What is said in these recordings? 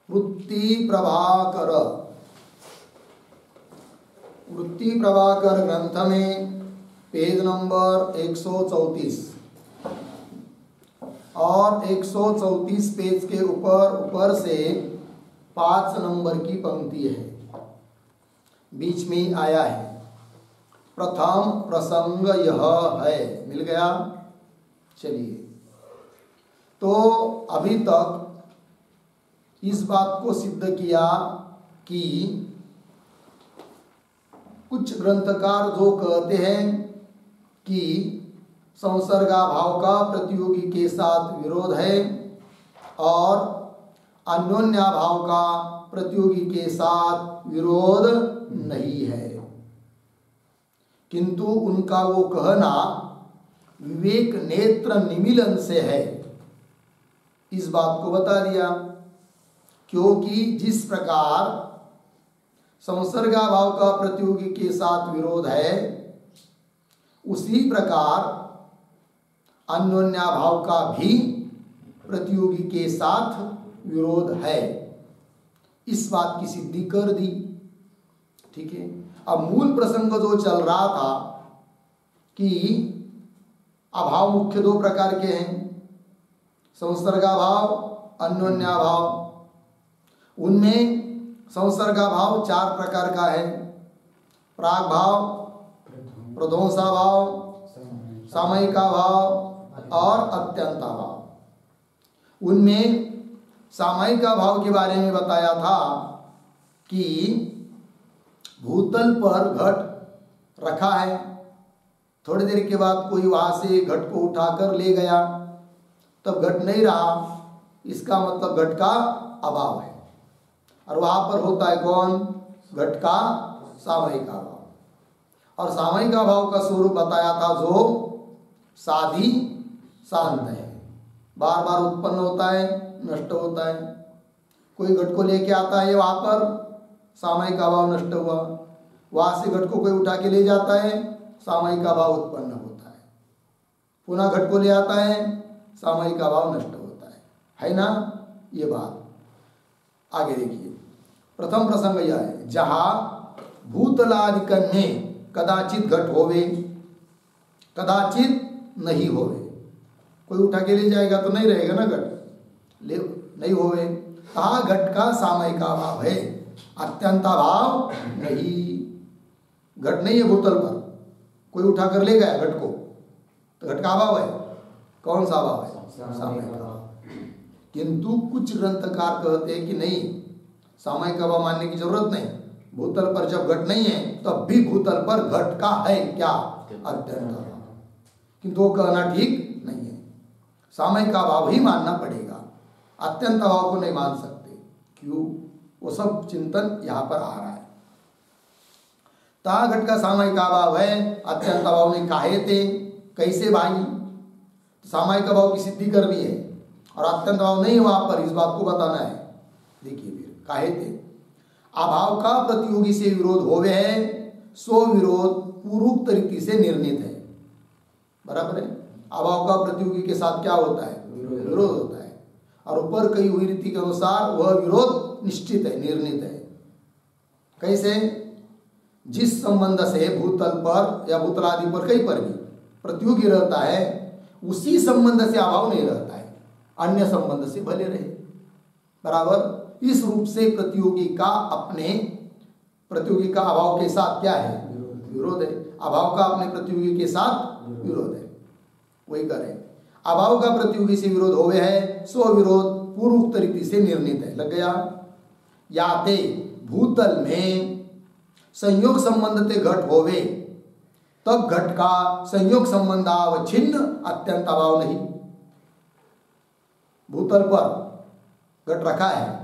वृत्ति प्रभाकर ग्रंथ में पेज नंबर 134 और 134 पेज के ऊपर से 5 नंबर की पंक्ति है, बीच में आया है प्रथम प्रसंग यह है। मिल गया। चलिए, तो अभी तक इस बात को सिद्ध किया कि कुछ ग्रंथकार जो कहते हैं कि संसर्गाभाव का प्रतियोगी के साथ विरोध है और अन्योन्याभाव का प्रतियोगी के साथ विरोध नहीं है, किंतु उनका वो कहना विवेक नेत्र निमीलन से है, इस बात को बता दिया। क्योंकि जिस प्रकार संसर्गाभाव का प्रतियोगी के साथ विरोध है, उसी प्रकार अन्योन्याभाव का भी प्रतियोगी के साथ विरोध है, इस बात की सिद्धि कर दी। ठीक है। अब मूल प्रसंग जो चल रहा था कि अभाव मुख्य 2 प्रकार के हैं, संसर्गाभाव, अन्योन्याभाव। उनमें संसर्गाभाव 4 प्रकार का है, प्रागभाव, प्रध्वंसाभाव, सामयिकाभाव और अत्यंताभाव। उनमें सामयिकाभाव के बारे में बताया था कि भूतल पर घट रखा है, थोड़ी देर के बाद कोई वहां से घट को उठाकर ले गया, तब घट नहीं रहा, इसका मतलब घट का अभाव है। और वहां पर होता है कौन? घट का सामयिक अभाव। और सामयिक अभाव का स्वरूप बताया था जो साधी शांत है, बार बार उत्पन्न होता है, नष्ट होता है। कोई घट को लेके आता है, वहां पर सामयिक अभाव नष्ट हुआ, वहां से घट को कोई उठा के ले जाता है, सामयिक अभाव उत्पन्न होता है, पुनः घट को ले आता है, सामयिक अभाव नष्ट होता है ना। ये बात आगे देखिए। प्रथम प्रसंग यह है, जहां भूतलादिकन में कदाचित घट होवे, कदाचित नहीं होवे। कोई उठा के ले जाएगा तो नहीं रहेगा ना घट, ले नहीं होवे, कहा घट का सामयिक अभाव है, अत्यंताभाव नहीं। घट नहीं है भूतल पर, कोई उठा कर ले गया घट को, तो घट का अभाव है। कौन सा अभाव है? सामयिक अभाव। किंतु कुछ ग्रंथकार कहते हैं कि नहीं, सामयिक अभाव मानने की जरूरत नहीं, भूतल पर जब घट नहीं है तब भी भूतल पर घट का है क्या? अत्यंत अभाव। किंतु वो कहना ठीक नहीं है, सामयिक अभाव ही मानना पड़ेगा, अत्यंत अभाव को नहीं मान सकते। क्यों? वो सब चिंतन यहाँ पर आ रहा है। ता घट का सामयिक अभाव है, अत्यंत अभाव ने काहे थे, कैसे भाई? सामयिक अभाव की सिद्धि करनी है और अत्यंत अभाव नहीं है वहां पर, इस बात को बताना है। देखिए फिर काहे थे, अभाव का प्रतियोगी से विरोध होवे है, सो विरोध पूर्वोक्त रीति से निर्णित है। बराबर है। अभाव का प्रतियोगी के साथ क्या होता है? विरोध होता है, और ऊपर कही हुई रीति के अनुसार वह विरोध निश्चित है, निर्णित है। कैसे? जिस संबंध से भूतल पर या भूतल आदि पर कहीं पर भी प्रतियोगी रहता है, उसी संबंध से अभाव नहीं रहता है, अन्य संबंध से भले रहे। बराबर। इस रूप से प्रतियोगी का अपने प्रतियोगी का अभाव के साथ क्या है? विरोध है। अभाव का अपने प्रतियोगी के साथ विरोध है। वही करें, अभाव का प्रतियोगी से विरोध होवे है, सो विरोध पूर्वोक्त रीति से निर्णित है। लग गया। याते भूतल में संयोग संबंध ते घट होवे, तब घट का संयोग संबंध अवच्छिन्न अत्यंत अभाव नहीं। भूतल पर घट रखा है,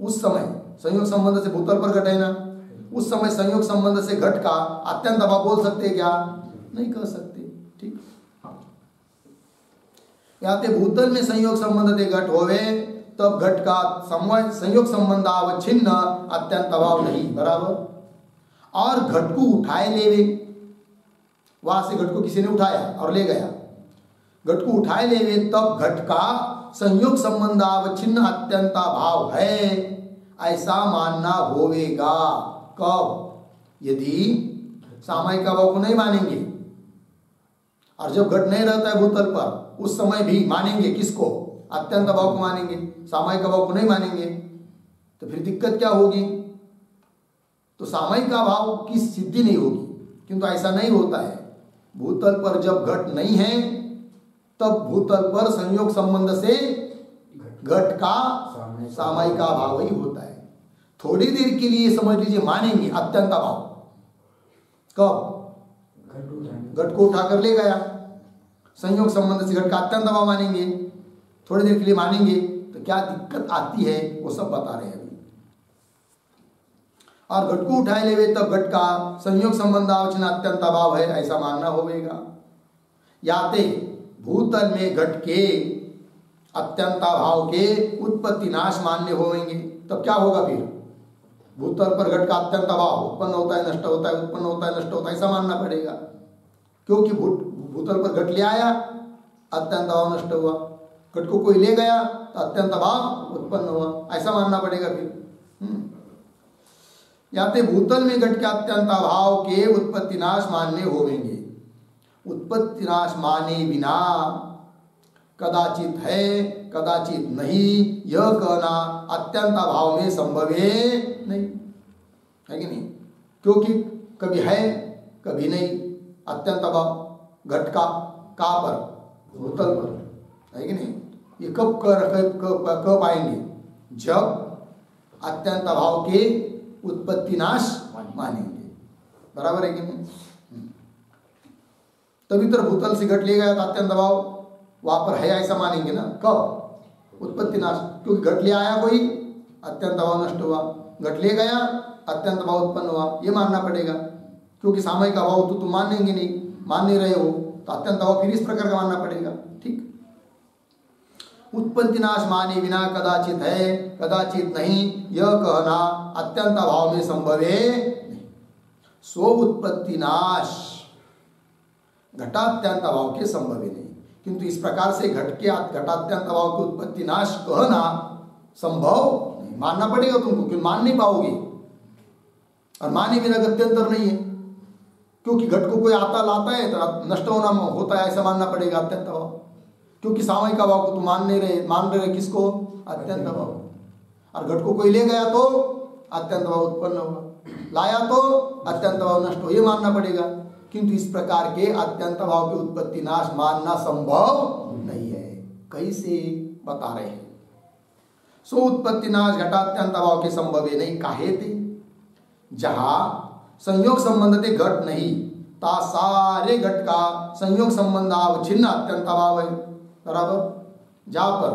उस समय संयोग संबंध से भूतल पर घट है ना, उस समय संयोग संबंध से घट का अत्यंत अभाव बोल सकते क्या? नहीं कह सकते। ठीक। याते भूतल में संयोग संबंध ते घट होवे, तब घट का संयोग संबंध अवच्छिन्न अत्यंत अभाव नहीं। बराबर। और घट को उठाए लेवे, वहां से घट को किसी ने उठाया और ले गया, घट को उठाए लेवे, तब घट का संयोग संबंधावच्छिन्न अत्यंता भाव है, ऐसा मानना होवेगा। कब? यदि सामायिक अभाव को नहीं मानेंगे, और जब घट नहीं रहता है भूतल पर उस समय भी मानेंगे किसको? अत्यंत अभाव को मानेंगे, सामायिक अभाव को नहीं मानेंगे, तो फिर दिक्कत क्या होगी? तो सामायिक अभाव की सिद्धि नहीं होगी। किंतु ऐसा नहीं होता है। भूतल पर जब घट नहीं है तब भूतल पर संयोग संबंध से घट का सामायिक अभाव ही होता है। थोड़ी देर के लिए समझ लीजिए मानेंगे अत्यंत अभाव। कब? घट को उठाकर ले गया, संयोग संबंध से घट का अत्यंत अभाव मानेंगे, थोड़ी देर के लिए मानेंगे, तो क्या दिक्कत आती है वो सब बता रहे हैं अभी। और घट को उठाए लेवे तब घट का संयोग संबंधावच्छिन्न अत्यंत अभाव है, ऐसा मानना होगा। याते भूतल में घट के अत्यंत अभाव के उत्पत्ति नाश मान्य होंगे, तब क्या होगा? फिर भूतल पर घट का अत्यंत अभाव उत्पन्न होता है, नष्ट होता है, उत्पन्न होता है, नष्ट होता है, ऐसा मानना पड़ेगा। क्योंकि भूतल पर घट ले आया, अत्यंत अभाव नष्ट हुआ, घट को कोई ले गया तो अत्यंत अभाव उत्पन्न हुआ, ऐसा मानना पड़ेगा फिर। याते भूतल में घट के अत्यंत अभाव के उत्पत्ति नाश मान्य होंगे। उत्पत्ति नाश माने बिना कदाचित है कदाचित नहीं, यह कहना अत्यंत अभाव में संभव नहीं है कि नहीं? क्योंकि कभी है कभी नहीं। अत्यंत अभाव घट का कहाँ पर? भूतल पर, है कि नहीं? ये कब आएंगे? जब अत्यंत अभाव के उत्पत्ति नाश मानेंगे। बराबर है कि नहीं? तभी तो भूतल से घट ले गया तो अत्यंत अभाव वहां पर है, ऐसा मानेंगे ना। कब? उत्पत्ति नाश। क्योंकि घट ले आया कोई, अत्यंत अभाव नष्ट हुआ, घट ले गया, अत्यंत अभाव उत्पन्न हुआ, ये मानना पड़ेगा। क्योंकि सामयिक अभाव तो तुम मानेंगे नहीं, मान नहीं रहे हो, तो अत्यंत अभाव फिर इस प्रकार का मानना पड़ेगा। ठीक। उत्पत्ति नाश माने बिना कदाचित है कदाचित नहीं, यह कहना अत्यंत अभाव में संभव है नहीं। सो उत्पत्ति नाश घटात्यंत अभाव के संभव ही नहीं। किंतु इस प्रकार से घट के घटात्यंत अभाव की उत्पत्ति नाश कहना संभव नहीं, मानना पड़ेगा तुमको, क्यों मान नहीं पाओगे। और माने बिना गत्यंतर नहीं है, क्योंकि घट को कोई आता लाता है तो नष्ट होना होता है, ऐसा मानना पड़ेगा अत्यंत अभाव। क्योंकि सामयिक अभाव को तुम मान रहे किसको? अत्यंत अभाव। और घट को कोई ले गया तो अत्यंत अभाव उत्पन्न होगा, लाया तो अत्यंत अभाव नष्ट हो, ये मानना पड़ेगा। किंतु इस प्रकार के अत्यंत अभाव की उत्पत्ति नाश मानना संभव नहीं है। कैसे? बता रहे हैं। सो उत्पत्ति नाश घटात्यंत अभाव के संभव है नहीं। काहे थे? जहां संयोग संबंध थे घट नहीं, ता सारे घट का संयोग संबंध अवच्छिन्न अत्यंत अभाव है। बराबर। जहां पर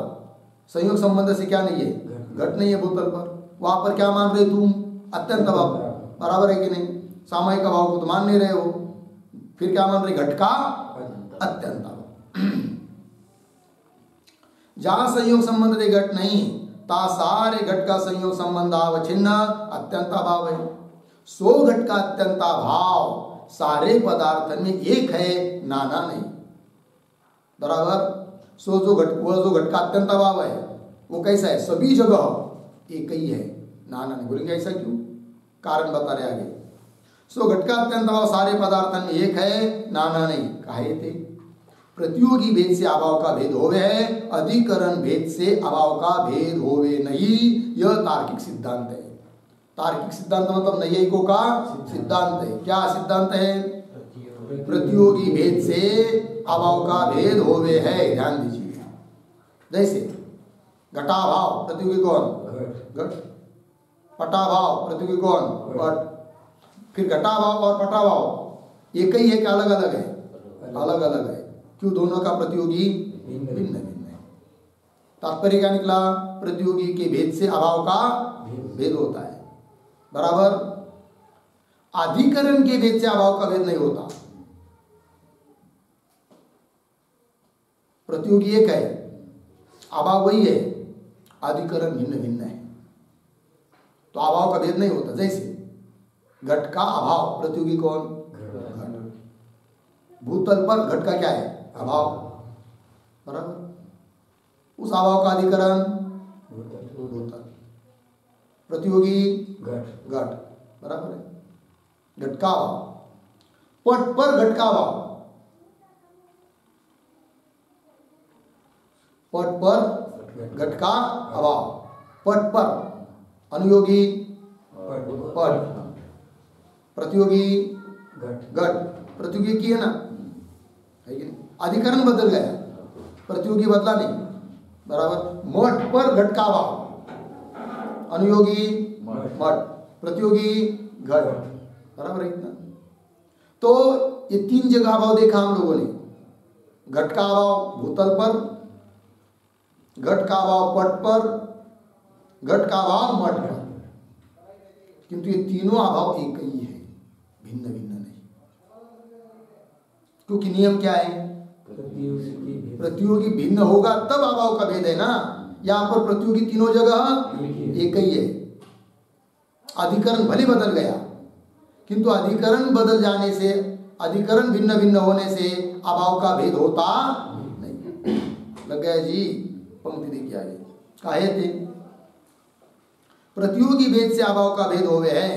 संयोग संबंध से क्या नहीं है? घट नहीं है भूतल पर, वहां पर क्या मान रहे तुम? अत्यंत अभाव। बराबर है कि नहीं? सामयिक अभाव को तो मान नहीं रहे हो, फिर क्या मान रहे? घट का अत्यंत अभाव। जहां संयोग संबंध थे घट नहीं, ता सारे घट का संयोग संबंध अवच्छिन्न अत्यंत अभाव है। सो घट का अत्यंत अभाव सारे पदार्थ में एक है, नाना नहीं। बराबर। सो जो घट का अत्यंत अभाव है वो कैसा है? सभी जगह एक ही है, नाना नहीं। बोलेंगे ऐसा क्यों? कारण बता रहे आगे। सो घट का अत्यंत अभाव सारे पदार्थ में एक है, नाना नहीं। काहे थे? प्रतियोगी भेद से अभाव का भेद होवे है, अधिकरण भेद से अभाव का भेद होवे नहीं। यह तार्किक सिद्धांत है। तार्किक सिद्धांत मतलब नैयायिकों का सिद्धांत है। क्या सिद्धांत है? प्रतियोगी भेद से अभाव का भेद होवे है। ध्यान दीजिए। जैसे घटाभाव प्रतियोगी कौन? घट। पटाभाव प्रतियोगी कौन? पट। फिर घटाभाव और पटाभाव एक ही है कि अलग अलग है? अलग अलग है। क्यों? दोनों का प्रतियोगी भिन्न भिन्न है। तात्पर्य क्या निकला? प्रतियोगी के भेद से अभाव का भेद होता है। बराबर। अधिकरण के भेद से अभाव का भेद नहीं होता। प्रतियोगी एक है, अभाव वही है, अधिकरण भिन्न भिन्न है, तो अभाव का भेद नहीं होता। जैसे घट का अभाव प्रतियोगी कौन? घट। भूतल पर घट का क्या है? अभाव। बराबर। उस अभाव का अधिकरण भूतल, प्रतियोगी घट, बराबर है। घट का अभाव, पट पर घट का अभाव, पट पर घट का अभाव, पट पर अनुयोगी पट, प्रतियोगी घट, प्रतियोगी की है ना, है कि नहीं? अधिकरण बदल गया, प्रतियोगी बदला नहीं, बराबर। मठ पर घट का अभाव, अनुयोगी मठ, प्रतियोगी घट, बराबर है इतना। तो ये तीन जगह अभाव देखा हम लोगों ने, घट का अभाव भूतल पर, घट का अभाव पट पर, घट का अभाव मठ पर, किंतु ये तीनों अभाव एक ही है, भिन्न भिन्न नहीं। क्योंकि नियम क्या है, प्रतियोगी भिन्न होगा तब अभाव का भेद है ना। यहाँ पर प्रतियोगी तीनों जगह एक ही है। अधिकरण भले बदल गया, किंतु अधिकरण बदल जाने से, अधिकरण भिन्न भिन्न होने से अभाव का भेद होता नहीं। लग गया जी, पंक्ति देखिए आगे, काहे थे प्रतियोगी भेद से अभाव का भेद होवे है,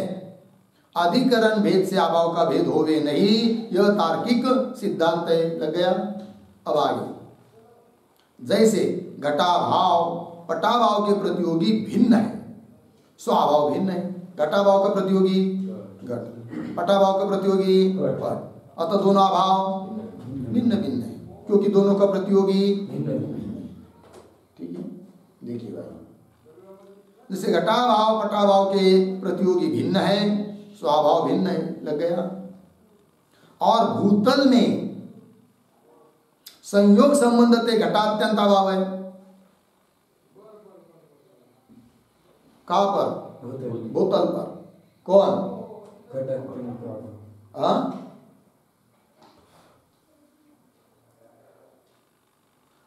अधिकरण भेद से अभाव का भेद होवे नहीं, यह तार्किक सिद्धांत है। लग गया। अब आगे, जैसे घटाभाव पटाभाव के प्रतियोगी भिन्न है, स्वाभाव भिन्न है। घटाभाव का प्रतियोगी घट, पटाभाव का प्रतियोगी पट, अतः दोनों अभाव भिन्न भिन्न है, क्योंकि दोनों का प्रतियोगी ठीक है। देखिए भाई, जैसे घटाभाव पटाभाव के प्रतियोगी भिन्न है, स्वभाव भिन्न है। लग गया। और भूतल में संयोग संबंध ते घटात्यंत अभाव है। कहां पर, भूतल पर। कौन,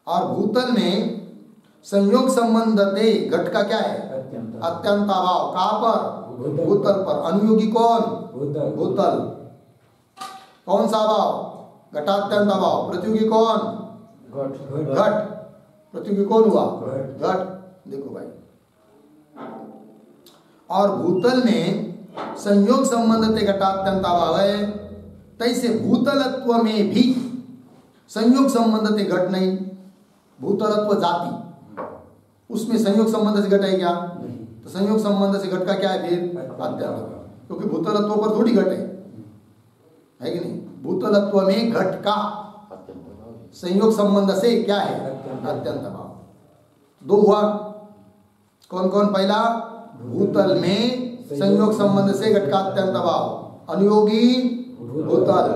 और भूतल में संयोग संबंध ते घट का क्या है, अत्यंत अभाव। कहां पर, भूतल पर। अनुयोगी कौन, भूतल। कौन सा अभाव, घटात्यंत अभाव। प्रतियोगी कौन, घट। प्रतियोगी कौन हुआ, घट। देखो भाई, और भूतल में संयोग संबंध ते घटात्यंत अभाव है, तैसे भूतलत्व में भी संयोग संबंध ते घट नहीं। भूतलत्व जाति, उसमें संयोग संबंध से घट है क्या, तो संयोग संबंध से घट का क्या है फिर, अत्यंत। क्योंकि भूतलत्व पर थोड़ी घट है कि नहीं। भूतलत्व में घट का संयोग संबंध से क्या है, अत्यंत अभाव। दो हुआ, कौन कौन। पहला, भूतल में संयोग संबंध से घट का अत्यंत अभाव, अनुयोगी भूतल,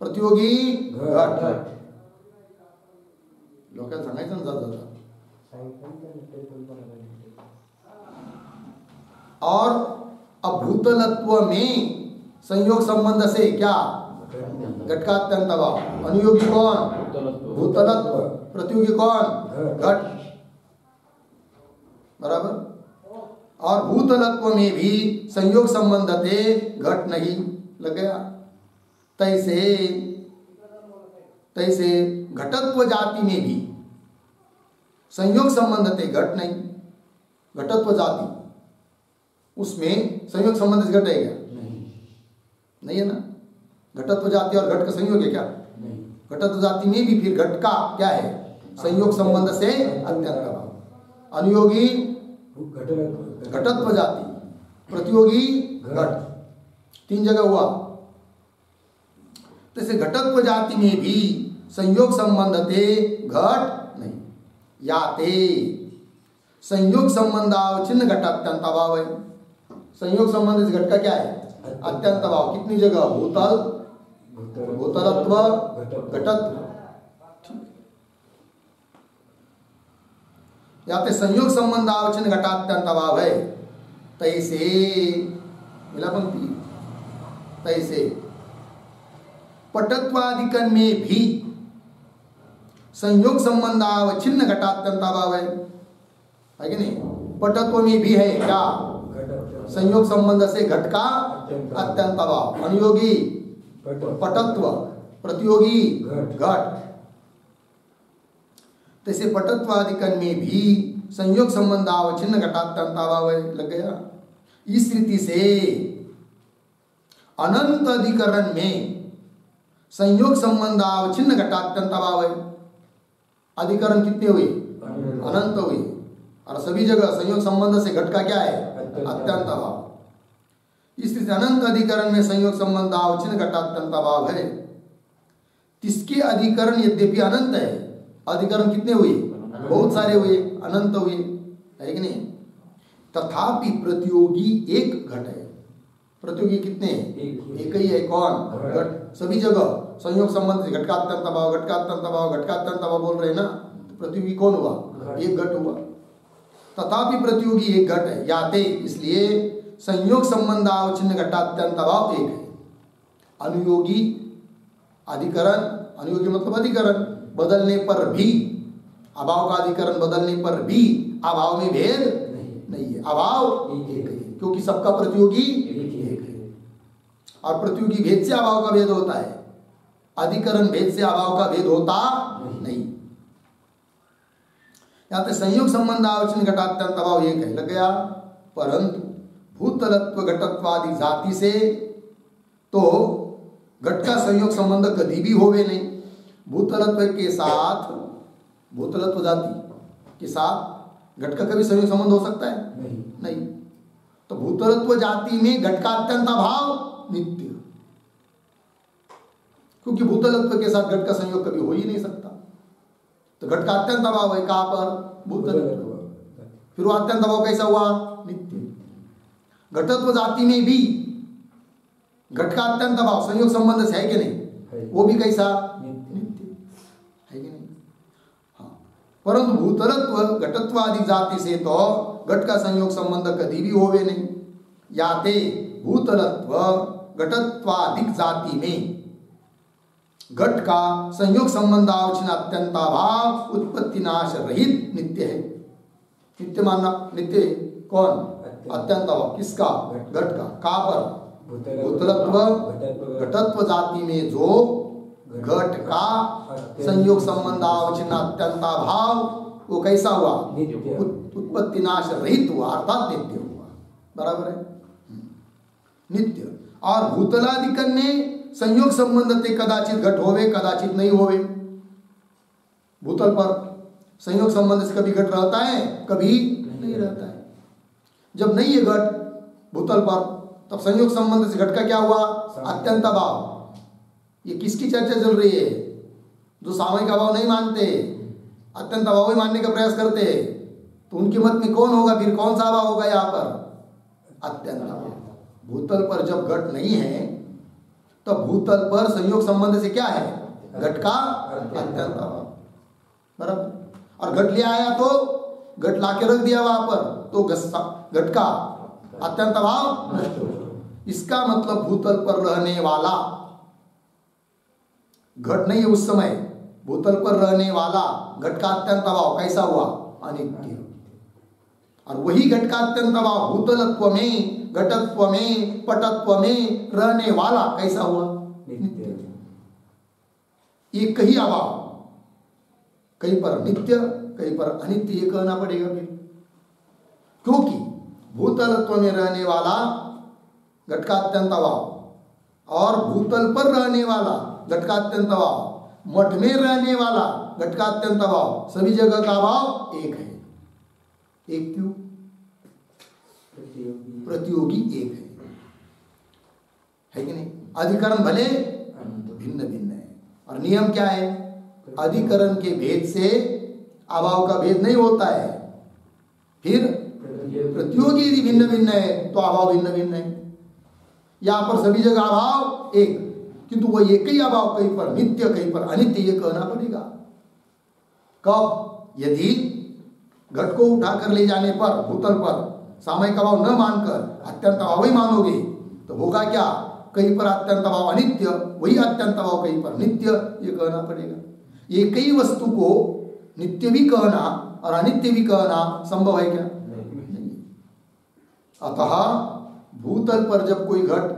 प्रतियोगी घट। लोकांना सांगायचं ना जात। और अब भूतलत्व में संयोग संबंध से क्या, घट का अत्यंत अभाव। अनुयोगी कौन, भूतलत्व। प्रतियोगी कौन, घट, बराबर। और भूतलत्व में भी संयोग संबंध थे घट नहीं। लग गया। तैसे तैसे घटत्व जाति में भी संयोग संबंध थे घट नहीं। घटत्व जाति, उसमें संयोग संबंध से घट है क्या, नहीं है ना। घटत्व जाति और घट का संयोग है क्या, घटत्व जाति में भी फिर घट का क्या है, संयोग संबंध से अत्यंत अभाव। अनुयोगी घटत्व जाति, प्रतियोगी घट, तीन जगह हुआ। तो इसे घटत्व जाति में भी संयोग संबंध थे घट नहीं। या ते संयोग संबंधावच्छिन्न घट अत्यंत अभाव है। संयोग संबंध से घट का क्या है, अत्यंत अभाव। कितनी जगह, भूतल, भूतलत्व, घटत्व। या ते संयोग संबंधावच्छिन्न घटात्यंत अभाव है। तैसे मिला पंक्ति, तैसे पटत्वादिकन में भी संयोग संबंधावच्छिन्न घटात्यंत अभाव है कि नहीं। पटत्व में भी है क्या, संयोग संबंध से घट का अत्यंत अभाव। अनुयोगी पटत्व, प्रतियोगी घट। तैसे पटत्वादिकन में भी संयोग संबंध अवच्छिन्न घटात्यंताभाव लग गया। इस रीति से अनंत अधिकरण में संयोग संबंध अवच्छिन्न घटात्यंताभाव है। अधिकरण कितने हुए? अनंत हुए। और सभी जगह संयोग संबंध से घट का क्या है? अत्यंताभाव। इस रीति अनंत अधिकरण में संयोग संबंध अवच्छिन्न घटात्यंताभाव है। इसके अधिकरण यद्यपि अनंत है, अधिकरण कितने हुए? बहुत सारे हुए, अनंत हुए, है कि नहीं? तथापि प्रतियोगी एक घट है। प्रतियोगी कितने? एक ही है। कौन? घट। सभी जगह संयोग संबंध से घट का अत्यंताभाव, घट का अत्यंताभाव, घट का अत्यंताभाव बोल रहे हैं ना, तो प्रतियोगी कौन हुआ? एक घट हुआ। तथापि प्रतियोगी एक घट है, याते, इसलिए संयोग संबंध अवच्छिन्न घटात्यंताभाव एक है। अनुयोगी अधिकरण, अनुयोगी मतलब अधिकरण बदलने पर भी, अभाव का अधिकरण बदलने पर भी अभाव में भेद नहीं है, अभाव एक है, क्योंकि सबका प्रतियोगी एक है। और प्रतियोगी भेद से अभाव का भेद होता है, अधिकरण भेद से अभाव का भेद होता नहीं। यहां पे संयोग संबंध अवच्छिन्न घटात्यंताभाव एक है, लग गया। परंतु भूतलत्व घटत्वादि जाति से तो घट का संयोग संबंध कभी भी होवे नहीं। भूतलत्व के साथ, भूतलत्व जाति के साथ घट का कभी संयोग संबंध हो सकता है? नहीं। तो भूतलत्व जाति में घट का अत्यंताभाव नित्य, क्योंकि भूतलत्व के साथ घट का संयोग कभी हो ही नहीं सकता। तो घट का अत्यंताभाव है कहां पर? भूतलत्व। फिर वो अत्यंताभाव कैसा हुआ? नित्य। घटत्व जाति में भी घट का अत्यंताभाव संयोग संबंध से है कि नहीं? वो भी कैसा? नित्य, है कि नहीं? हाँ। परंतु भूतलत्व घटत्वादि जाति से तो घट का संयोग संबंध कभी भी होवे नहीं। याते भूतलत्व घटत्वादिक जाति में घट का संयोग संबंध अवच्छिन्न अत्यंताभाव उत्पत्ति नाश रहित नित्य है। नित्य मानना, नित्य कौन? अत्यंताभाव। किसका? घट का। कहां पर? भूतलत्व घटत्व जाति में जो घट का संयोग संबंध अवच्छिन्न अत्यंताभाव वो कैसा हुआ? उत्पत्ति नाश रहित हुआ, अर्थात नित्य हुआ। बराबर है, नित्य। और भूतलादिकन में संयोग संबंध ते कदाचित घट होवे, कदाचित नहीं होवे। भूतल पर संयोग संबंध से कभी घट रहता है, कभी नहीं रहता है। जब नहीं है घट भूतल पर, तब संयोग संबंध से घट का क्या हुआ? अत्यंताभाव। ये किसकी चर्चा चल रही है? जो सामयिक अभाव नहीं मानते, अत्यंत अभाव ही मानने का प्रयास करते हैं, तो उनके मत में कौन होगा? फिर कौन सा अभाव होगा यहाँ पर? अत्यंत अभाव। भूतल पर जब घट नहीं है तो भूतल पर संयोग संबंध से क्या है? घट का अत्यंत अभाव। बराबर। और घट ले आया तो घट लाके रख दिया वहां पर, तो घट का अत्यंत अभाव नष्ट हो। इसका मतलब भूतल पर रहने वाला, घट नहीं है उस समय, भूतल पर रहने वाला घट का अत्यंत अभाव कैसा हुआ? अनित्य। और वही घट का अत्यंत अभाव भूतलत्व में, घटत्व में, पटत्व में रहने वाला कैसा हुआ? नित्य। एक ही अभाव, कहीं पर नित्य कहीं पर अनित्य, ये कहना पड़ेगा फिर, क्योंकि भूतलत्व में रहने वाला घट का अत्यंत अभाव और भूतल पर रहने वाला घट का अत्यंत अभाव, मठ में रहने वाला घट का अत्यंत अभाव, सभी जगह का अभाव एक है। एक क्यों? प्रतियोगी एक है कि नहीं? अधिकरण भले भिन्न भिन्न है, और नियम क्या है? अधिकरण के भेद से अभाव का भेद नहीं होता है। फिर प्रतियोगी यदि भिन्न भिन्न है तो अभाव भिन्न भिन्न है। यहां पर सभी जगह अभाव एक, किंतु वह एक ही अभाव कहीं पर नित्य कहीं पर अनित्य, ये कहना पड़ेगा। कब? यदि घट को उठाकर ले जाने पर भूतल पर सामयिक अभाव न मानकर अत्यंत अभाव ही मानोगे तो होगा क्या? कहीं पर अत्यंत अभाव अनित्य, वही अत्यंत अभाव कहीं पर नित्य, ये कहना पड़ेगा। एक ही वस्तु को नित्य भी कहना और अनित्य भी कहना संभव है क्या? नहीं। अतः भूतल पर जब कोई घट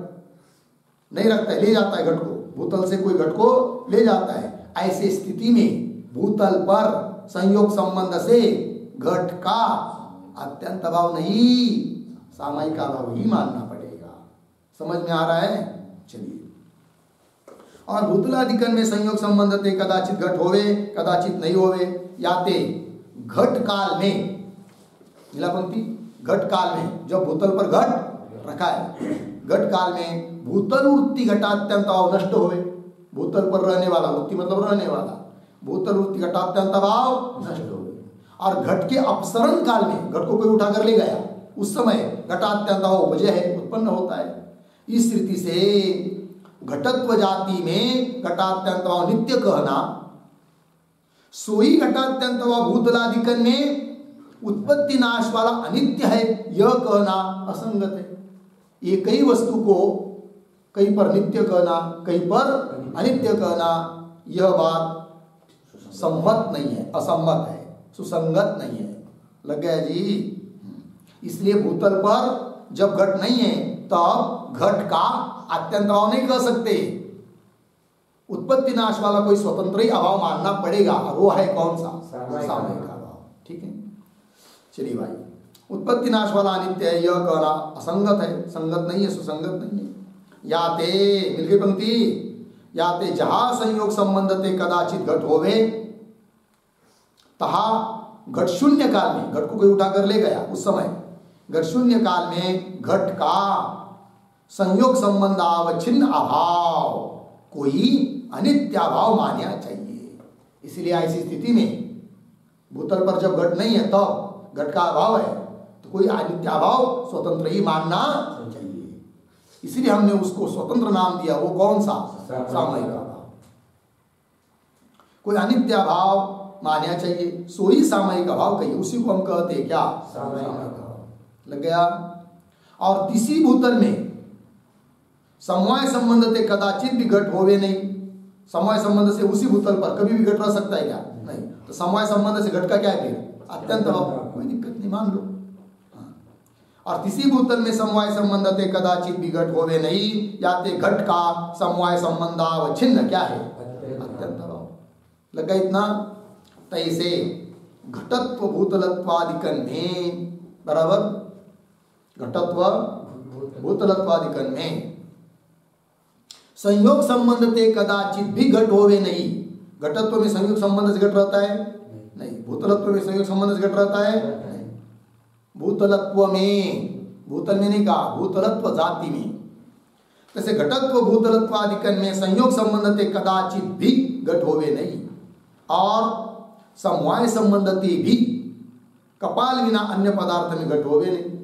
नहीं रखता है, ले जाता है घट को, भूतल से कोई घट को ले जाता है, ऐसी स्थिति में भूतल पर संयोग संबंध से घट का अत्यंत अभाव नहीं, सामयिक अभाव ही मानना पड़ेगा। समझ में आ रहा है? चलिए, और भूतलादिकन में संयोग संबंध ते कदाचित घट होवे कदाचित नहीं होवे, याते घट काल में, नीला पंक्ति, घट काल में जब भूतल पर घट रखा है, घट काल में भूतल वृत्ति घटात्यंत अभाव नष्ट होवे, भूतल पर रहने वाला, वृत्ति मतलब रहने वाला, भूतल वृत्ति घटात्यंत अभाव नष्ट होवे, और घट के अपसरण काल में, घट को कोई उठाकर ले गया, उस समय घटात्यंत अभाव उपजय है, उत्पन्न होता है। इस रीति से घटत्व जाति में घटात्यंत अभाव नित्य कहना, सोई घटात्यंत अभाव भूतलादिकन में उत्पत्ति नाश वाला अनित्य है, यह कहना असंगत है। एक ही वस्तु को कहीं पर नित्य कहना, कहीं पर अनित्य कहना, यह बात सम्मत नहीं है, असम्मत है, सुसंगत नहीं है। लग गया जी? इसलिए भूतल पर जब घट नहीं है तब घट का अत्यंत अभाव नहीं कह सकते, उत्पत्ति नाश वाला कोई स्वतंत्र ही अभाव मानना पड़ेगा, और वो है कौन सा? सामयिक अभाव। ठीक है, चलिए भाई, उत्पत्ति नाश वाला अनित्य है, यह कहना असंगत है, संगत नहीं है, सुसंगत नहीं है। याते, मिल गई पंक्ति, याते जहां संयोग संबंध ते कदाचित घट होवे, तहा घट शून्य काल में, घट को कोई उठाकर ले गया, उस समय घट शून्य काल में घट का संयोग संबंध अवच्छिन्न अभाव कोई अनित्य अभाव मानना चाहिए। इसलिए ऐसी स्थिति में भूतल पर जब घट नहीं है तब घट का अभाव है, तो कोई अनित्य अभाव स्वतंत्र ही मानना चाहिए। इसलिए हमने उसको स्वतंत्र नाम दिया, वो कौन सा? सामयिक अभाव। कोई अनित्य अभाव मानना चाहिए, सोई सामयिक अभाव कहिए, उसी को हम कहते हैं क्या? सामयिक अभाव। लग गया? और तीसरी भूतल में समवाय संबंध ते कदाचित भी घट होवे नहीं, समवाय संबंध से उसी भूतल पर कभी भी घट रह सकता है क्या? नहीं। तो समवाय संबंध से घट का क्या है फिर? अत्यंत अभाव, कोई दिक्कत नहीं, मान लो। और तीसरी भूतल में समवाय संबंध ते कदाचित भी घट होवे नहीं, याते घट का समवाय संबंध अवच्छिन्न क्या है? अत्यंत अभाव। लगा इतना? तैसे घटत्व भूतलत्वादिकन में, बराबर, घटत्व भूतलत्वादिकन में संयोग संबंध ते कदाचित भी घट होवे नहीं। घटत्व में संयोग संबंध से घट रहता है? नहीं। भूतलत्व में संयोग संबंध से घट रहता है? नहीं। भूतलत्व में, भूतल में नहीं कहा, भूतलत्व जाति में। जैसे घटत्व भूतलत्वादिकन में संयोग संबंध ते कदाचित भी घट होवे नहीं, और समवाय संबंध ते भी कपाल बिना अन्य पदार्थ में घट होवे नहीं।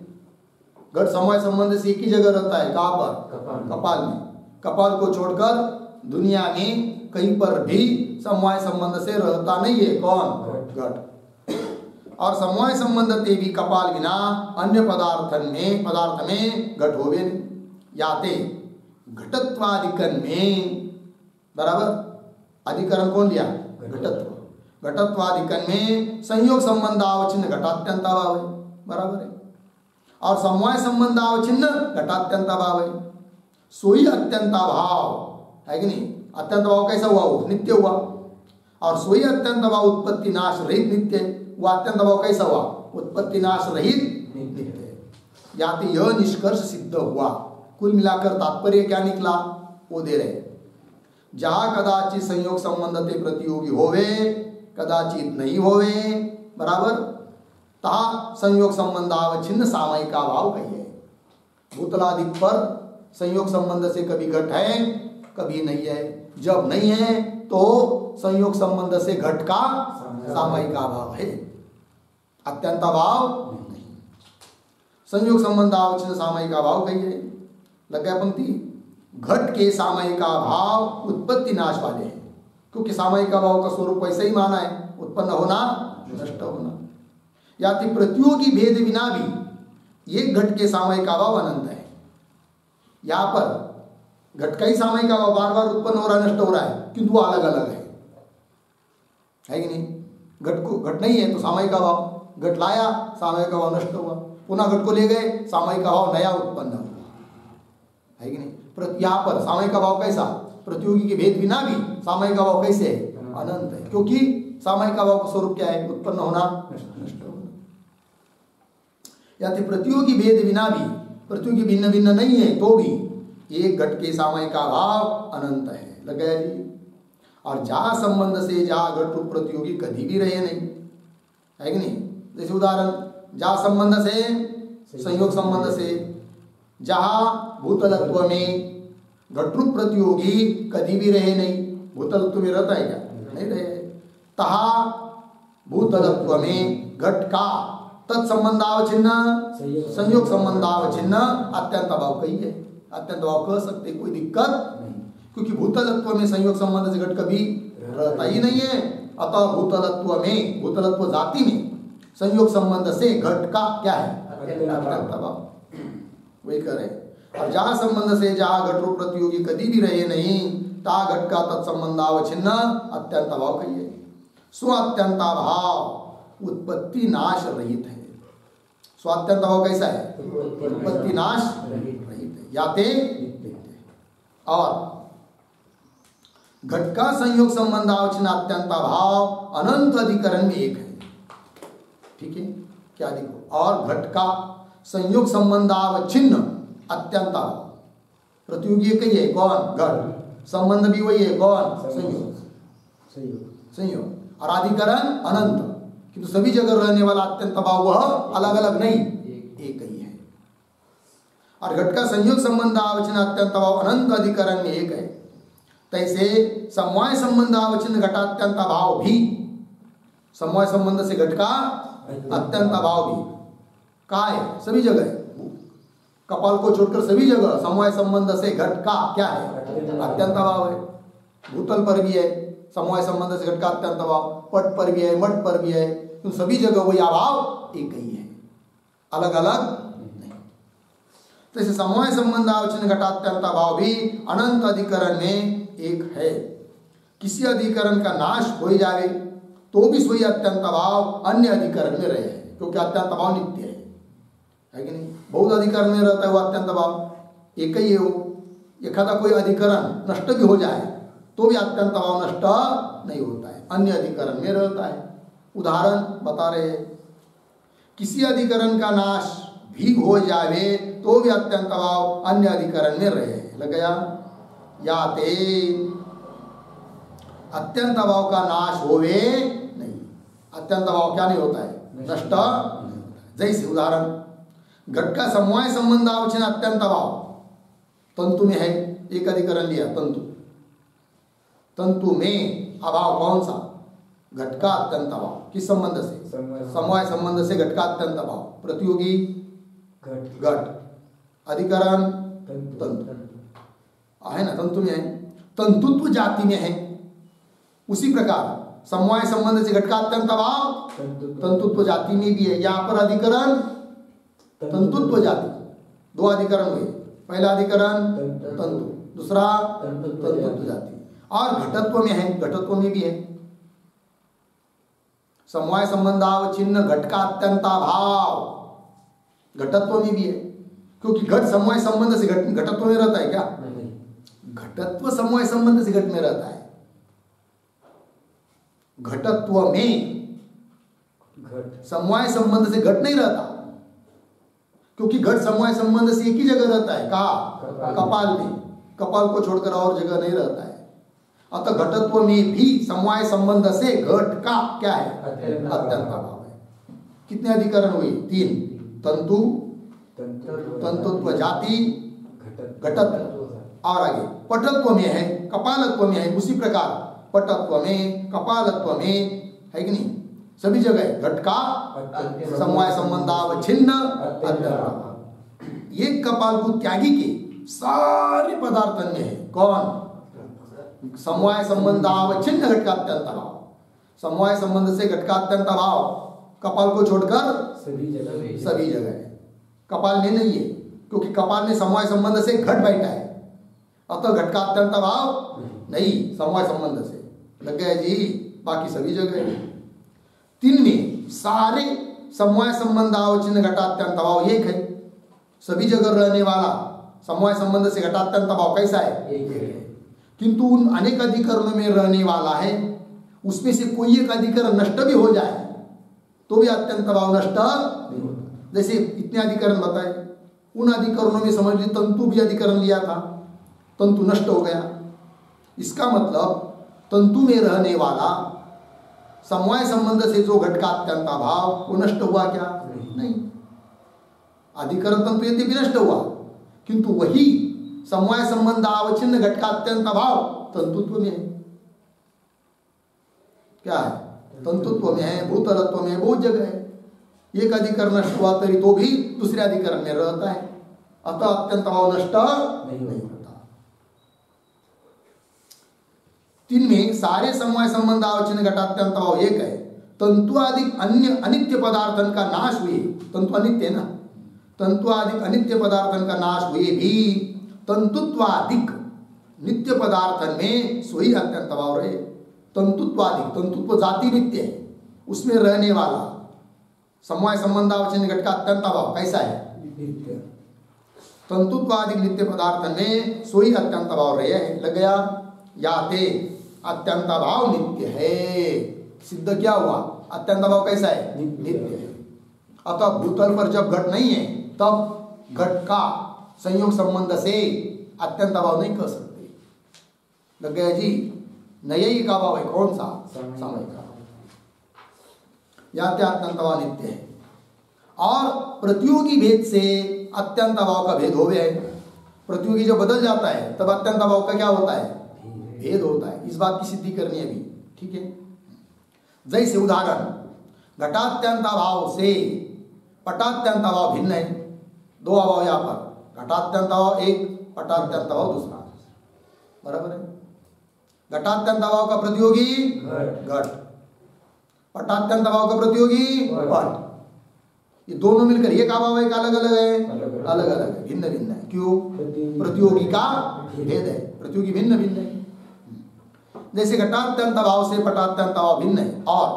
घट समवाय संबंध से एक ही जगह रहता है, कहाँ पर? कपाल में। कपाल को छोड़कर दुनिया में कहीं पर भी समवाय संबंध से रहता नहीं है। कौन? घट। और समवाय संबंध ते भी कपाल बिना अन्य पदार्थ में घट होवे नहीं। याते घटत्वादिकन में, बराबर, अधिकरण कौन लिया? घटत्व। घटत्वादिकन में संयोग संबंध अवच्छिन्न घटात्यंत अभाव है, बराबर है, और समवाय संबंध अवच्छिन्न घटात्यंत अभाव है। सोई अत्यंत अभाव है कि नहीं? अत्यंत अभाव कैसा हुआ? वो नित्य हुआ। और सोई अत्यंत अभाव उत्पत्ति नाश रहित नित्य, वो अत्यंत अभाव कैसा हुआ? उत्पत्ति नाश रहित नित्य। याते यह निष्कर्ष सिद्ध हुआ। कुल मिलाकर तात्पर्य क्या निकला वो दे रहे, जहां कदाचित संयोग संबंध ते प्रतियोगी होवे कदाचित नहीं होवे, बराबर, तहा संयोग संबंध अवच्छिन्न सामयिक अभाव कहिए। भूतलादिक पर संयोग संबंध से कभी घट है कभी नहीं है। जब नहीं है तो संयोग संबंध से घट का सामयिक अभाव है, अत्यंत अभाव नहीं। संयोग संबंध अवच्छिन्न सामयिक अभाव कहिए। लगा पंक्ति? घट के सामयिक अभाव उत्पत्ति नाश वाले हैं, क्योंकि सामयिक अभाव का स्वरूप वैसे ही माना है, उत्पन्न होना, नष्ट होना। याति प्रतियोगी भेद बिना भी एक घट के सामयिक अभाव अनंत है। यहाँ पर घट का ही सामयिक अभाव बार बार उत्पन्न हो रहा है, नष्ट हो रहा है, किंतु वो अलग अलग है कि नहीं? घट नहीं है तो सामयिक अभाव, घट लाया सामयिक अभाव नष्ट हुआ, पुनः घट को ले गए सामयिक अभाव नया उत्पन्न हुआ, है कि नहीं? यहाँ पर सामयिक अभाव कैसा? प्रतियोगी के भेद बिना भी सामयिक अभाव कैसे है? अनंत है, क्योंकि सामायिक अभाव का स्वरूप क्या है? उत्पन्न होना, नष्ट होना। या तो प्रतियोगी भेद बिना भी, प्रतियोगी भिन्न भिन्न नहीं है तो भी एक घट के सामायिक अभाव अनंत है। लग गया जी। और जा संबंध से जा घट रूप प्रतियोगी कभी भी रहे नहीं, है कि नहीं? जैसे उदाहरण, जा संबंध से, संयोग संबंध से, जहाँ भूतलत्व में घट रूप प्रतियोगी कभी भी रहे नहीं। भूतलत्व में रहता है क्या? नहीं रहे। तहा भूतलत्व में घट का तत्संबंधावचिन्न संयोग संबंधावचिन्न अत्यंत अभाव कही है। अत्यंत अभाव कह सकते, कोई दिक्कत नहीं, क्योंकि भूतलत्व में संयोग संबंध से घट कभी रहता ही नहीं है। अतः भूतलत्व में, भूतलत्व जाति में संयोग संबंध से घट का क्या है? अत्यंत अभाव। वही करे। और जहाँ संबंध से जहाँ घट रूप प्रतियोगी कभी भी रहे नहीं, ता घट का तत्संबंधावचिन्न अत्यंत अभाव कहिए। स्व अत्यंताभाव उत्पत्ति नाश रहित है। स्व अत्यंताभाव कैसा है? उत्पत्ति नाश रहित है। याते और घट का संयोग संबंधावचिन्न अत्यंताभाव अनंत अधिकरण में एक है। ठीक है, क्या देखो? और घट का संयोग संबंधावचिन्न अत्यंताभाव, प्रतियोगी एक ही है, कौन? घट। संबंध भी वही है, कौन? संयोग। संयोग और अधिकरण अनंत, किंतु सभी जगह रहने वाला अत्यंत भाव वह अलग अलग नहीं, एक ही है। और घट का संयोग संबंध आवचन अत्यंत भाव अनंत अधिकरण में एक है। तैसे समवाय संबंध आवचन घटात्यंत भाव भी, समवाय संबंध से घट का अत्यंत भाव भी कहाँ है? सभी जगह है। कपाल को छोड़कर सभी जगह समवाय संबंध से घट का क्या है? अत्यंत भाव है। भूतल पर भी है समवाय संबंध से घट का अत्यंत भाव, पट पर भी है, मठ पर भी है, तो सभी जगह वही अभाव एक ही है, अलग अलग नहीं। तो इसे समवाय संबंध आवचन घटात्यंत भाव भी अनंत अधिकरण में एक है। किसी अधिकरण का नाश हो जावे तो भी सोई अत्यंत भाव अन्य अधिकरण में रहे, क्योंकि अत्यंत भाव नित्य है कि नहीं? बहुत अधिकरण में रहता है वो अत्यंत भाव एक ही है। वो एखादा कोई अधिकरण नष्ट भी हो जाए तो भी अत्यंत भाव नष्ट नहीं होता है, अन्य अधिकरण में रहता है। उदाहरण बता रहे हैं, किसी अधिकरण का नाश भी हो जावे तो भी अत्यंत भाव अन्य अधिकरण में रहे। लग गया? या ते अत्यंत भाव का नाश होवे नहीं, अत्यंत भाव क्या नहीं होता है? नष्ट। जैसे उदाहरण, घट का समवाय संबंध आवचन अत्यंत भाव तंतु में है, एक अधिकरण लिया तंतु, तंतु में अभाव कौन सा? घट का अत्यंत अभाव। किस संबंध से? समवाय संबंध से घट का अत्यंत अभाव। प्रतियोगी घट, अधिकरण तंतु है ना, तंतु में है, तंतुत्व जाति में है। उसी प्रकार समवाय संबंध से घट का अत्यंत अभाव तंतुत्व जाति में भी है। यहाँ पर अधिकरण तंतुत्व जाति, दो अधिकरण हुए, पहला अधिकरण तंतु, दूसरा तंतुत्व जाति। और घटत्व में है, घटत्व में भी है। समवाय संबंधावचिन्न घट का अत्यंताभाव घटत्व में भी है, क्योंकि घट समवाय संबंध से घटत्व में रहता है क्या? घटत्व समवाय संबंध से घट में रहता है। घटत्व में समवाय संबंध से घट नहीं रहता, क्योंकि घट समवाय संबंध से एक ही जगह रहता है। कहाँ? कपाल में। कपाल को छोड़कर और जगह नहीं रहता है। अतः घटत्व में भी समवाय संबंध से घट का क्या है? अत्यंत भाव है। कितने अधिकरण हुए? 3। तंतु, तंतुत्व जाति, घटत्व, और आगे पटत्व में है, कपालत्व में है। उसी प्रकार पटत्व में, कपालत्व में, है कि नहीं? सभी जगह घट का समवाय संबंधावच्छिन्न अत्यंत भाव। ये कपाल को त्यागी के सारे पदार्थन में है। कौन? समवाय संबंधावच्छिन्न घट का अत्यंत भाव। समवाय संबंध से घट का अत्यंत भाव कपाल को छोड़कर सभी जगह है। कपाल में नहीं है, क्योंकि कपाल में समवाय संबंध से घट बैठा है, अतः घट का अत्यंत भाव नहीं, समवाय संबंध से। लग गया जी? बाकी सभी जगह है। 3 में सारे समवाय संबंधावचिन्न घटात्यंत भाव एक है। सभी जगह रहने वाला समवाय संबंध से घटात्यंत भाव कैसा है? एक है। किंतु उन अनेक अधिकरणों में रहने वाला है उसमें से कोई एक अधिकरण नष्ट भी हो जाए तो भी अत्यंत अभाव नष्ट नहीं होता। जैसे इतने अधिकरण बताए, उन अधिकरणों में समझ लीजिए तंतु भी अधिकरण लिया था, तंतु नष्ट हो गया। इसका मतलब तंतु में रहने वाला समवाय संबंध से जो घट का अत्यंत अभाव वो नष्ट हुआ क्या? नहीं। अधिकरण तंतु यदि भी नष्ट हुआ किंतु वही समवाय संबंध अवच्छिन्न घट का अत्यंत अभाव तंतुत्व में है। क्या है? तंतुत्व में है, भूतलत्व में है, बहुत जगह है। एक अधिकरण नष्ट हुआ तरी तो भी दूसरे अधिकरण में रहता है, अतः अत्यंत अभाव नष्ट नहीं होता। तीन में सारे समवाय संबंध अवच्छिन्न घट अत्यंत अभाव एक है। तंतु आदि अन्य अनित्य पदार्थन का नाश हुए, तंतु अनित्य है ना, तंतु आदि अनित्य पदार्थन का नाश हुए भी तंतुत्वादिक नित्य पदार्थन में सोई अत्यंत अभाव रहे। तंतुत्वादिक, तंतुत्व जाति नित्य है, उसमें रहने वाला समवाय संबंधावच्छिन्न घट का अत्यंत अभाव कैसा है? नित्य। तंतुत्वादिक नित्य पदार्थन में सोई अत्यंत अभाव रहे है। लग गया? याते अत्यंत अभाव नित्य है। सिद्ध क्या हुआ? अत्यंत अभाव कैसा है? नित्य है। अतः भूतल पर जब घट नहीं है तब घट का संयोग संबंध से अत्यंत अभाव नहीं कर सकते। लग गया जी? नयी का भाव है कौन सा? समय का। याते अत्यंत अभाव नित्य है। और प्रतियोगी भेद से अत्यंत अभाव का भेद हो गया है। प्रतियोगी जब बदल जाता है तब अत्यंत अभाव का क्या होता है? भेद होता है। इस बात की सिद्धि करनी है अभी, ठीक है? जैसे उदाहरण, घटात्यंत अभाव से पटात्यंत अभाव भिन्न है। दो अभाव यहाँ पर, घटात्यंत अभाव एक, पटात्यंत अभाव दूसरा, बराबर है। घटात्यंत अभाव का प्रतियोगी घट, पटात्यंत अभाव का प्रतियोगी पट। ये दोनों मिलकर एक अभाव है, अलग अलग है, अलग अलग है, भिन्न भिन्न है। क्यों? प्रतियोगी का भेद है, प्रतियोगी भिन्न भिन्न है। जैसे घटात्यंत अभाव से पटात्यंत अभाव भिन्न है और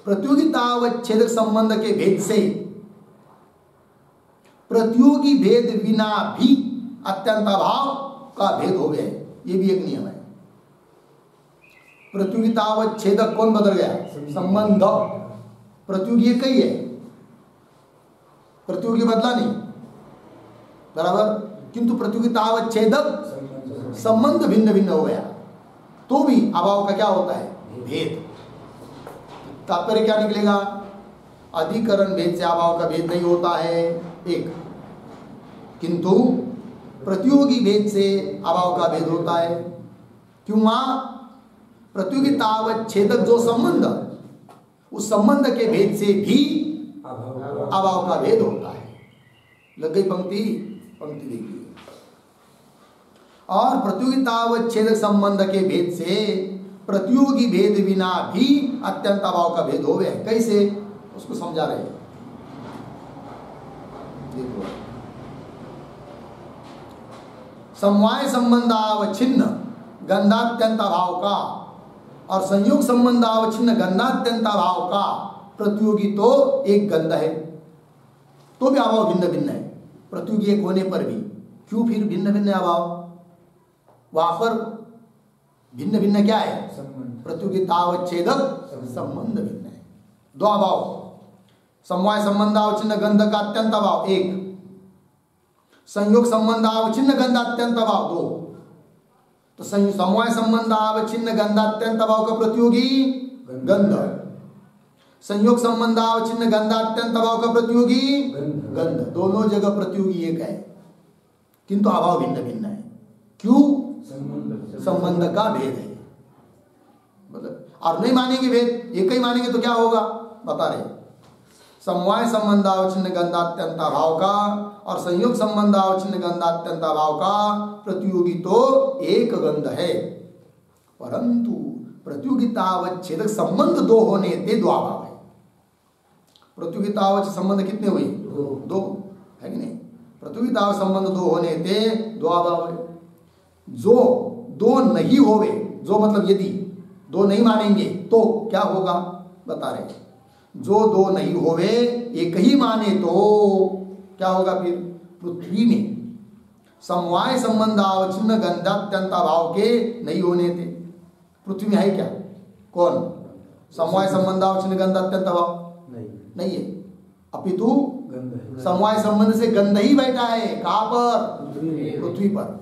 प्रतियोगितावच्छेदक संबंध के भेद से प्रतियोगी भेद बिना भी अत्यंत अभाव का भेद हो गया है। ये भी एक नियम है। प्रतियोगितावच्छेदक कौन बदल गया? संबंध। प्रतियोगी एक ही है, प्रतियोगी बदला नहीं, बराबर। किंतु प्रतियोगितावच्छेदक संबंध भिन्न भिन्न हो गया तो भी अभाव का क्या होता है? भेद। तात्पर्य क्या निकलेगा? अधिकरण भेद से अभाव का भेद नहीं होता है एक, किंतु प्रतियोगी भेद से अभाव का भेद होता है। क्यों? वहां प्रतियोगितावच्छेदक जो संबंध, उस संबंध के भेद से भी अभाव का भेद होता है। लग गई पंक्ति? पंक्ति देखिए। और प्रतियोगितावच्छेदक संबंध के भेद से प्रतियोगी भेद बिना भी अत्यंत अभाव का भेद हो गया। कैसे? उसको समझा रहे हैं, देखो। समवाय संबंधावच्छिन्न गंधात्यंत अभाव का और संयोग संबंधावच्छिन्न गंधात्यंत अभाव का प्रतियोगी तो एक गंध है, तो भी अभाव भिन्न भिन्न है। प्रतियोगी एक होने पर भी क्यों फिर भिन्न भिन्न अभाव? वहां पर भिन्न भिन्न क्या है? प्रतियोगितावच्छेदक संबंध भिन्न है। दो अभाव, समवाय संबंधावच्छिन्न गंध का अत्यंत अभाव एक, संयोग संबंधावच्छिन्न गंधात्यंत अभाव दो। तो समवाय संबंधावच्छिन्न गंधात्यंत अभाव का प्रतियोगी गंध, संयोग संबंधावच्छिन्न गंधात्यंत अभाव का प्रतियोगी गंध। दोनों जगह प्रतियोगी एक है किंतु अभाव भिन्न भिन्न है। क्यों? संबंध का भेद है। मतलब और नहीं मानेंगे भेद, एक ही मानेंगे तो क्या होगा? बता रहे, समवाय संबंधावच्छिन्न गंधात्यंत अभाव का और संयोग संबंधावच्छिन्न गंधात्यंत अभाव का प्रतियोगी तो एक गंध है, परंतु प्रतियोगितावच्छेदक संबंध दो होने ते दो अभाव है। प्रतियोगितावच्छेद संबंध कितने हुए? दो है कि नहीं? प्रतियोगिता संबंध दो होने ते दो अभाव है। जो दो नहीं होवे, जो मतलब यदि दो नहीं मानेंगे तो क्या होगा? बता रहे, जो दो नहीं होवे एक ही माने तो क्या होगा? फिर पृथ्वी में समवाय संबंधावच्छिन्न गंधात्यंत अभाव के नहीं होने थे। पृथ्वी में है क्या? कौन? समवाय संबंधावच्छिन्न गंध अत्यंत अभाव नहीं है, अपितु समवाय संबंध से गंध ही बैठा है। कहाँ पर? पृथ्वी पर।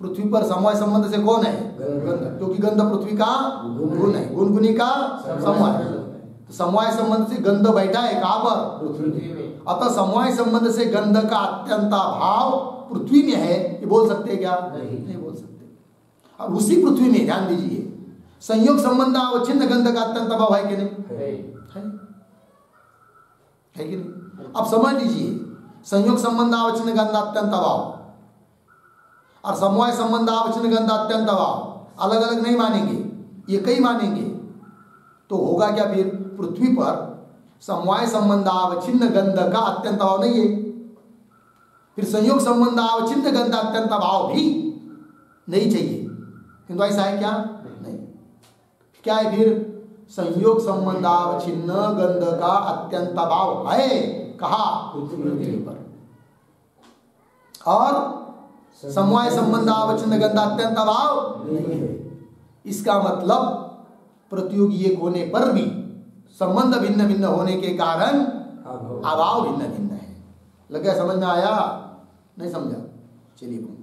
पृथ्वी पर समवाय संबंध से कौन है? गंध, क्योंकि गंध पृथ्वी का गुण है, गुण गुणी का समवाय। तो समवाय संबंध से गंध बैठा है कहाँ पर? पृथ्वी में। अतः समवाय संबंध से गंध का अत्यंत अभाव पृथ्वी में है, ये बोल सकते हैं क्या? नहीं बोल सकते। अब उसी पृथ्वी में ध्यान दीजिए, संयोग संबंध अवच्छिन्न गंध का अत्यंत अभाव है कि नहीं? है कि नहीं? अब समझ लीजिए, संयोग संबंध अवच्छिन्न गंध अत्यंत अभाव और समवाय संबंध अवच्छिन्न गंध अत्यंत अभाव अलग अलग नहीं मानेंगे, ये कई मानेंगे। तो होगा क्या फिर? पृथ्वी पर समवाय संबंध अवच्छिन्न गंध का अत्यंत अभाव नहीं है, फिर संयोग संबंध अवच्छिन्न गंध अत्यंत अभाव भी नहीं चाहिए। किंतु ऐसा है क्या? नहीं। क्या है फिर? संयोग संबंध अवच्छिन्न गंध का अत्यंत अभाव है। कहा? पृथ्वी पर। और समवाय संबंध अवच्छिन्न गंध अत्यंत अभाव नहीं है। इसका मतलब प्रतियोगी एक होने पर भी संबंध भिन्न भिन्न होने के कारण अभाव भिन्न भिन्न है। लग गया? समझ में आया? नहीं समझा? चलिए बोलते।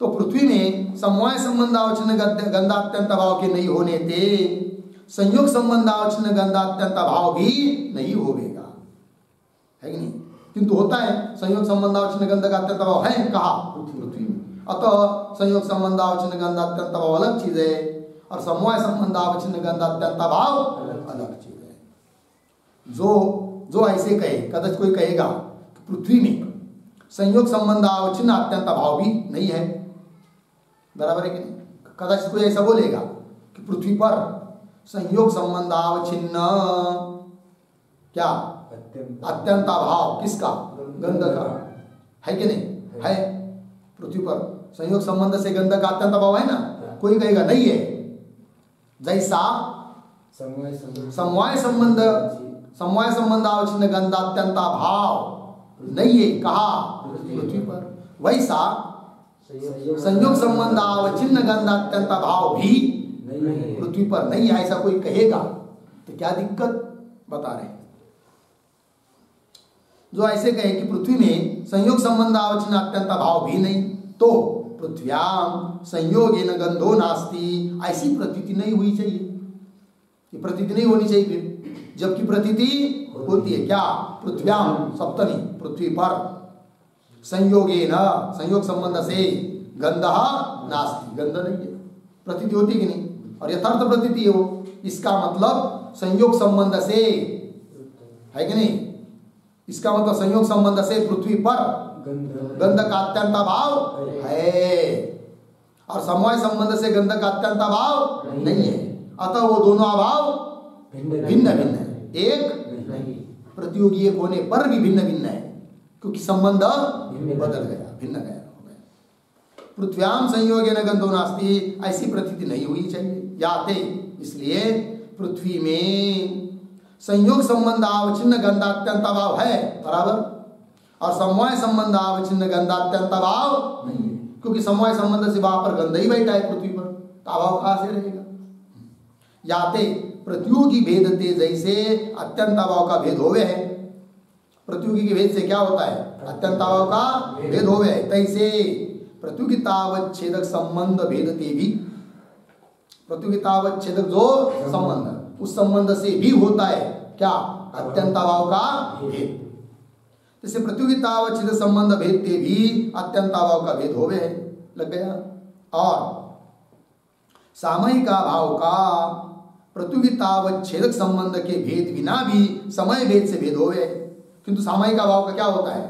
तो पृथ्वी में समवाय संबंध अवच्छिन्न गंध अत्यंत अभाव के नहीं होने थे, संयोग संबंध अवच्छिन्न गंध अत्यंत अभाव भी नहीं होगा, है कि नहीं? किंतु होता है संयोग संबंध अवच्छिन्न गंध का अत्यंत अभाव है कहा? पृथ्वी में। अतः संयोग संबंध अवच्छिन्न गंध अत्यंत अभाव अलग चीज है और समवाय संबंध अवच्छिन्न गंध अत्यंत अभाव अलग चीज है। जो ऐसे कहे, कदाचित कोई कहेगा कि पृथ्वी में संयोग संबंध अवच्छिन्न अत्यंत अभाव भी नहीं है, बराबर है कि नहीं? कदाचित कोई ऐसा बोलेगा कि पृथ्वी पर संयोग संबंध अवच्छिन्न क्या अत्यंत अभाव किसका? गंध का, है कि नहीं? है। पृथ्वी पर संयोग संबंध से गंध का अत्यंत अभाव है ना? कोई कहेगा नहीं है। जैसा समवाय संबंध अवच्छिन्न गंध अत्यंत अभाव नहीं है कहा? पृथ्वी पर। वैसा संयोग संबंध अवच्छिन्न गंध अत्यंत अभाव भी पृथ्वी पर नहीं है, ऐसा कोई कहेगा तो क्या दिक्कत बता रहे हैं? जो ऐसे कहे कि पृथ्वी में संयोग संबंध अवच्छिन्न अत्यंत अभाव भी नहीं, तो पृथ्व्याम संयोगेन गंधो नास्ति, ऐसी प्रतीति नहीं हुई चाहिए। ये प्रतीति नहीं होनी चाहिए फिर, जबकि प्रतीति होती है क्या? पृथ्व्याम सप्तमी, पृथ्वी पर संयोगेन संयोग संबंध से गंधः नास्ति, गंध नहीं है। प्रतीति होती कि नहीं? और यथार्थ प्रतीति है वो। इसका मतलब संयोग संबंध से, है कि नहीं? इसका मतलब संयोग संबंध से पृथ्वी पर गंध का अत्यंत अभाव है और समवाय संबंध से गंध का अत्यंत अभाव नहीं है। अतः वो दोनों अभाव भिन्न भिन्न है, एक प्रतियोगी एक होने पर भी भिन्न भिन्न है, क्योंकि संबंध बदल गया, भिन्न गया हो गया। पृथ्व्याम संयोगेन गंधो नास्ति, ऐसी प्रतीति नहीं हुई चाहिए याते। इसलिए पृथ्वी में संयोग संबंध अवच्छिन्न गंध अत्यंत अभाव है बराबर, और समवाय संबंध अवच्छिन्न गंध अत्यंत अभाव नहीं है, क्योंकि समवाय संबंध से वहां पर गंध ही बैठा है पृथ्वी पर, तो अभाव कहां से रहेगा? याते प्रतियोगी भेदते जैसे अत्यंत अभाव का भेद होवे है। प्रतियोगी के भेद से क्या होता है? अत्यंत अभाव का भेद होवे है। तैसे प्रतियोगितावच्छेदक संबंध भेदते भी, प्रतियोगितावच्छेदक जो संबंध उस संबंध से भी होता है क्या? अत्यंत अभाव का भेद। जैसे प्रतियोगितावच्छेद संबंध भेदते भी अत्यंत अभाव का भेद होवे है, लग गया। और सामयिक अभाव का प्रतियोगितावच्छेदक संबंध के भेद बिना भी समय भेद से भेद होवे, किंतु सामयिक अभाव का क्या होता है?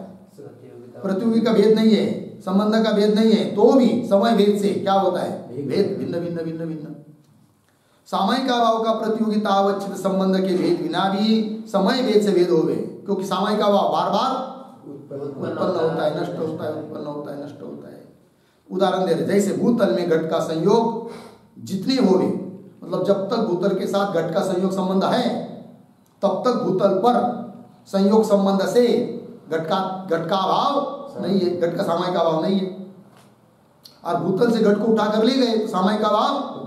प्रतियोगी का भेद नहीं है, संबंध का भेद नहीं है, तो भी समय भेद से क्या होता है? भेद भिन्न भिन्न भिन्न भिन्न। सामयिक अभाव का प्रतियोगितावच्छेद संबंध के भेद बिना भी समय भेद से भेद होवे, क्योंकि सामयिक अभाव बार बार उत्पन्न होता है, नष्ट होता है, उत्पन्न होता है, नष्ट होता है। उदाहरण दे रहे, जैसे भूतल में घट का संयोग जितने होवे, मतलब जब तक भूतल के साथ घट का संयोग संबंध है तब तक भूतल पर संयोग संबंध से घट का अभाव नहीं है, घट का सामयिक अभाव नहीं है। और भूतल से घट को उठाकर ले गए तो सामयिक अभाव।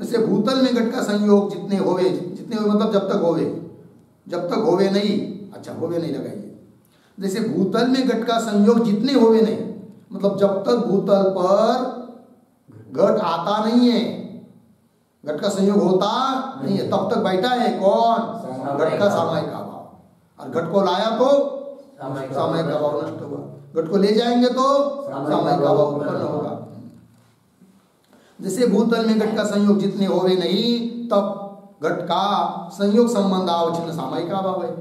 जैसे भूतल में घट का संयोग जितने होवे मतलब जब तक होवे नहीं, अच्छा होवे नहीं लगाइए, जैसे भूतल में घट का संयोग जितने होवे नहीं मतलब जब तक भूतल पर घट आता नहीं है, घट का संयोग होता नहीं है, तब तक बैठा है कौन? घट का सामयिक अभाव। और घट को लाया तो सामयिक अभाव नष्ट हुआ, घट को ले जाएंगे तो सामयिक अभाव उत्पन्न होगा। जैसे भूतल में घट का संयोग जितने होवे नहीं तब घट का संयोग संबंध आवच्छिन्न सामयिक अभाव है।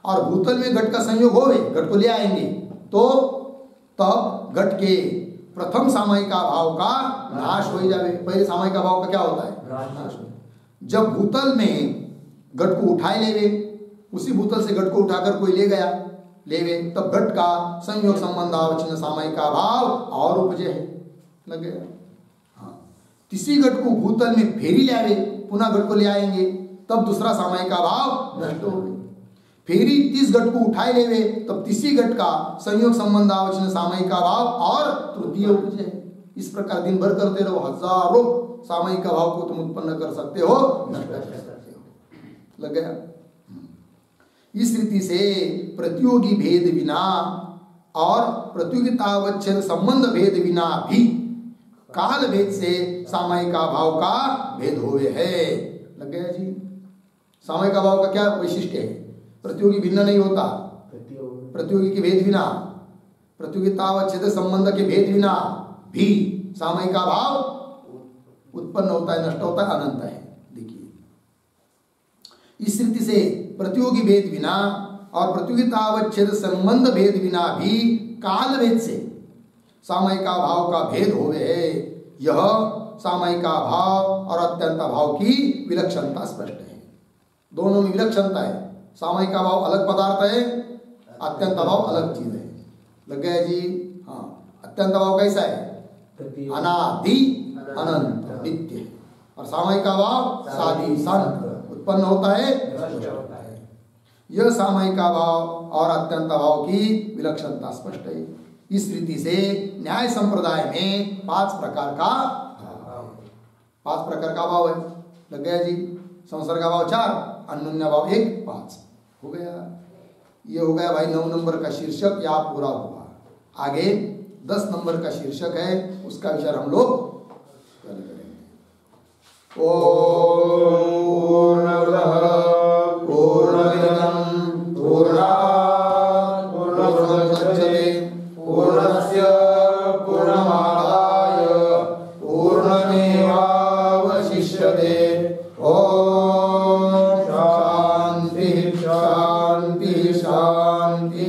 और भूतल में घट का संयोग होवे, घट को ले आएंगे तो तब घट के प्रथम सामयिक अभाव का नाश हो जावे। पहले सामयिक अभाव का क्या होता है? नाश। जब भूतल में घट को उठाए लेवे, उसी भूतल से घट को उठाकर कोई ले गया लेवे, तब घट का संयोग संबंध आवच्छिन्न सामयिक अभाव और उपजे है, लग गया। हाँ, किसी घट को भूतल में फेरी लावे, पुनः घट को ले आएंगे तब दूसरा सामयिक अभाव नष्ट हो गए। फेरी तीस घट को उठाए लेवे तब तीसरी घट का संयोग संबंध आवच्छिन्न सामयिक अभाव और तृतीय उपजे। इस प्रकार दिन भर करते रहो, हजारों सामयिक अभाव को तुम उत्पन्न कर सकते हो, नष्ट कर सकते हो, लग गया। इस रीति से प्रतियोगी भेद बिना और प्रतियोगितावच्छेद संबंध भेद बिना भी काल भेद से सामयिक अभाव का भेद होवे है, लग गया जी। सामयिक अभाव का क्या वैशिष्ट्य है? प्रतियोगी भिन्न नहीं होता, प्रतियोगी के भेद बिना, प्रतियोगितावच्छेद संबंध के भेद बिना भी सामयिक अभाव उत्पन्न होता है, नष्ट होता है, अनंत है। देखिए, इस रीति से प्रतियोगी भेद बिना और प्रतियोगितावच्छेद संबंध भेद बिना भी काल भेद से सामयिक अभाव का भेद होवे है। यह सामयिक अभाव और अत्यंत अभाव की विलक्षणता स्पष्ट है। दोनों में विलक्षणता है। सामयिक अभाव अलग पदार्थ है, अत्यंत अभाव अलग चीज है, लग गया जी। हाँ, अत्यंत अभाव कैसा है? अनादि अनंत नित्य है, और सामयिक अभाव सादि शांत उत्पन्न होता है। यह सामयिक अभाव और अत्यंत अभाव की विलक्षणता स्पष्ट है। इस रीति से न्याय संप्रदाय में पांच प्रकार का अभाव है, लग गया जी। संसर्ग अभाव 4, अन्योन्य अभाव 1, 5 हो गया। ये हो गया भाई 9 नंबर का शीर्षक, या पूरा हुआ। आगे 10 नंबर का शीर्षक है, उसका विचार हम लोग कल करेंगे। ओम पूर्णमिदं पूर्णात् पूर्णमुदच्यते पूर्णस्य पूर्णमादाय पूर्णमेवावशिष्यते। ओम शांति शांति शांति।